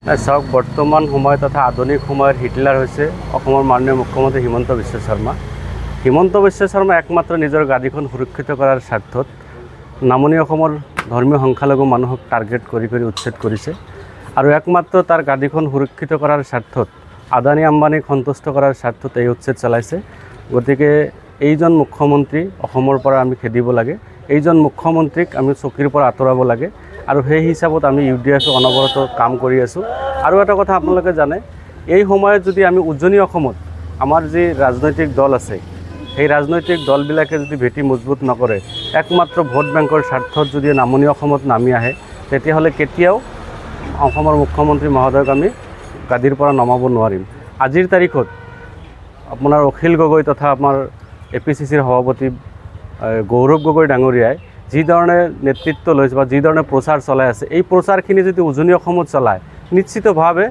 চাওক বৰ্তমান সময় তথা আধুনিক সময়ৰ হিটলাৰ হৈছে অসমৰ মাননীয় মুখ্যমন্ত্ৰী হিমন্ত বিশ্ব শৰ্মা। হিমন্ত বিশ্ব শৰ্মা একমাত্ৰ নিজৰ গাদীখন সুৰক্ষিত কৰাৰ স্বাৰ্থত নামনি অসমৰ ধৰ্মীয় সংখ্যালঘু মানুহক টাৰ্গেট কৰি উচ্ছেদ কৰিছে আৰু একমাত্ৰ তাৰ গাদীখন সুৰক্ষিত কৰাৰ স্বাৰ্থত আদানী আম্বানীক সন্তুষ্ট কৰাৰ স্বাৰ্থত এই উচ্ছেদ চলাইছে। গতিকে এইজন মুখ্যমন্ত্ৰী অসমৰ পৰা আমি খেদিব লাগে, এইজন মুখ্যমন্ত্ৰীক আমি চকীৰ পৰা আঁতৰাব লাগে আৰু সেই হিচাপত আমি UDF অনবৰত কাম কৰি আছোঁ। আৰু এটা কথা আপোনালোকে জানে, এই সময়ত যদি আমি উজনি অসমত আমাৰ যি ৰাজনৈতিক দল আছে সেই ৰাজনৈতিক দলবিলাকে যদি ভেটি মজবুত নকৰে, একমাত্ৰ ভোট বেংকৰ স্বাৰ্থত যদি নামনি অসমত নামি আহে, তেতিয়াহ'লে কেতিয়াও অসমৰ মুখ্যমন্ত্ৰী মহোদয়ক আমি গাদীৰ পৰা নমাব নোৱাৰিম। আজিৰ তাৰিখত আপোনাৰ অখিল গগৈ তথা আমাৰ APCCৰ সভাপতি গৌৰৱ গগৈ ডাঙৰীয়াই যি ধৰণে নেতৃত্ব লৈছে বা যি ধৰণে প্ৰচাৰ চলাই আছে, এই প্ৰচাৰখিনি যদি উজনি অসমত চলায়, নিশ্চিতভাৱে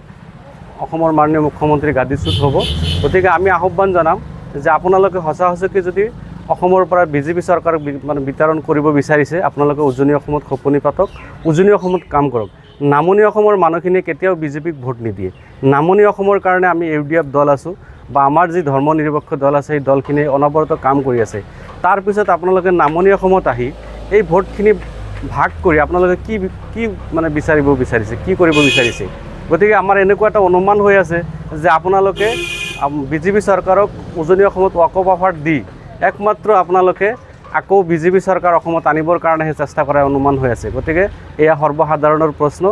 অসমৰ মাননীয় মুখ্যমন্ত্ৰী গাদীচ্যুত হ'ব। গতিকে আমি আহ্বান জনাম যে আপোনালোকে সঁচাসঁচিকে যদি অসমৰ পৰা BJP চৰকাৰক বিতৰণ কৰিব বিচাৰিছে, আপোনালোকে উজনি অসমত খোপনি পাতক, উজনি অসমত কাম কৰক। নামনি অসমৰ মানুহখিনিয়ে কেতিয়াও BJPক ভোট নিদিয়ে। নামনি অসমৰ কাৰণে আমি UDF দল আছোঁ বা আমাৰ যি ধৰ্ম নিৰপেক্ষ দল আছে, সেই দলখিনিয়ে অনবৰত কাম কৰি আছে। তাৰপিছত আপোনালোকে নামনি অসমত আহি এই ভোটখিনি ভাগ কৰি আপোনালোকে কি বিচাৰিব বিচাৰিছে, কি কৰিব বিচাৰিছে। গতিকে আমাৰ এনেকুৱা এটা অনুমান হৈ আছে যে আপোনালোকে BJP চৰকাৰক উজনি অসমত ৱাকঅফ অফাৰ দি একমাত্ৰ আপোনালোকে আকৌ BJP চৰকাৰ অসমত আনিবৰ কাৰণেহে চেষ্টা কৰাৰ অনুমান হৈ আছে। গতিকে এয়া সৰ্বসাধাৰণৰ প্ৰশ্ন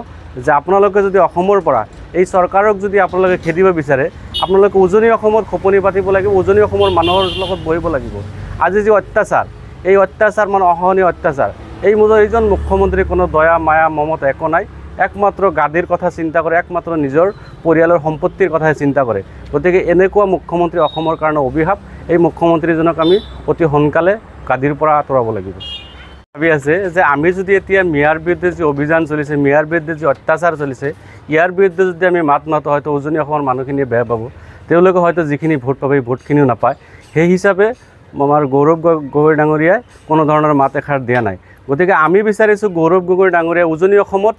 যে আপোনালোকে যদি অসমৰ পৰা এই চৰকাৰক যদি আপোনালোকে খেদিব বিচাৰে, আপোনালোকে উজনি অসমত খোপনি পাতিব লাগিব, উজনি অসমৰ মানুহৰ লগত বহিব লাগিব। আজি যি অত্যাচাৰ, এই অত্যাচাৰ অসহনীয় অত্যাচাৰ, এইজন মুখ্যমন্ত্ৰীৰ কোনো দয়া মায়া মমতা একো নাই, একমাত্ৰ গাদীৰ কথা চিন্তা কৰে, একমাত্ৰ নিজৰ পৰিয়ালৰ সম্পত্তিৰ কথাহে চিন্তা কৰে। গতিকে এনেকুৱা মুখ্যমন্ত্ৰী অসমৰ কাৰণে অভিশাপ। এই মুখ্যমন্ত্ৰীজনক আমি অতি সোনকালে গাদীৰ পৰা আঁতৰাব লাগিব। ভাবি আছে যে আমি যদি এতিয়া মিয়াৰ বিৰুদ্ধে যি অভিযান চলিছে, মিয়াৰ বিৰুদ্ধে যি অত্যাচাৰ চলিছে, ইয়াৰ বিৰুদ্ধে যদি আমি মাত মাতো, হয়তো উজনি অসমৰ মানুহখিনিয়ে বেয়া পাব, তেওঁলোকে হয়তো যিখিনি ভোট পাব সেই ভোটখিনিও নাপায়। সেই হিচাপে আমাৰ গৌৰৱ গগৈ ডাঙৰীয়াই কোনো ধৰণৰ মাত এষাৰ দিয়া নাই। গতিকে আমি বিচাৰিছোঁ গৌৰৱ গগৈ ডাঙৰীয়াই উজনি অসমত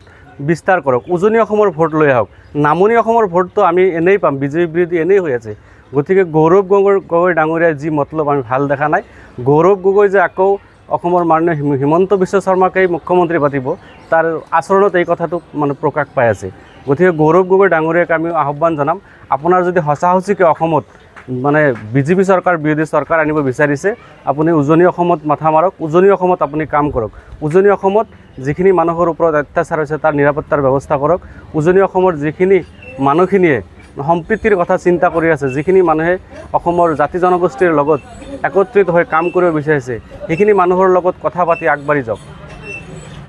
বিস্তাৰ কৰক, উজনি অসমৰ ভোট লৈ আহক। নামনি অসমৰ ভোটটো আমি এনেই পাম, BJP বিৰোধী এনেই হৈ আছে। গতিকে গৌৰৱ গগৈ ডাঙৰীয়াই যি মতলব আমি ভাল দেখা নাই। গৌৰৱ গগৈ যে আকৌ অসমৰ মাননীয় হিমন্ত বিশ্ব শৰ্মাকেই মুখ্যমন্ত্ৰী পাতিব, তাৰ আচৰণত এই কথাটো প্ৰকাশ পাই আছে। গতিকে গৌৰৱ গগৈ ডাঙৰীয়াক আমি আহ্বান জনাম, আপোনাৰ যদি সঁচাসঁচিকে অসমত BJP চৰকাৰ বিৰোধী চৰকাৰ আনিব বিচাৰিছে, আপুনি উজনি অসমত মাথা মাৰক, উজনি অসমত আপুনি কাম কৰক। উজনি অসমত যিখিনি মানুহৰ ওপৰত অত্যাচাৰ হৈছে তাৰ নিৰাপত্তাৰ ব্যৱস্থা কৰক। উজনি অসমৰ যিখিনি মানুহখিনিয়ে সম্প্ৰীতিৰ কথা চিন্তা কৰি আছে, যিখিনি মানুহে অসমৰ জাতি জনগোষ্ঠীৰ লগত একত্ৰিত হৈ কাম কৰিব বিচাৰিছে, সেইখিনি মানুহৰ লগত কথা পাতি আগবাঢ়ি যাওক।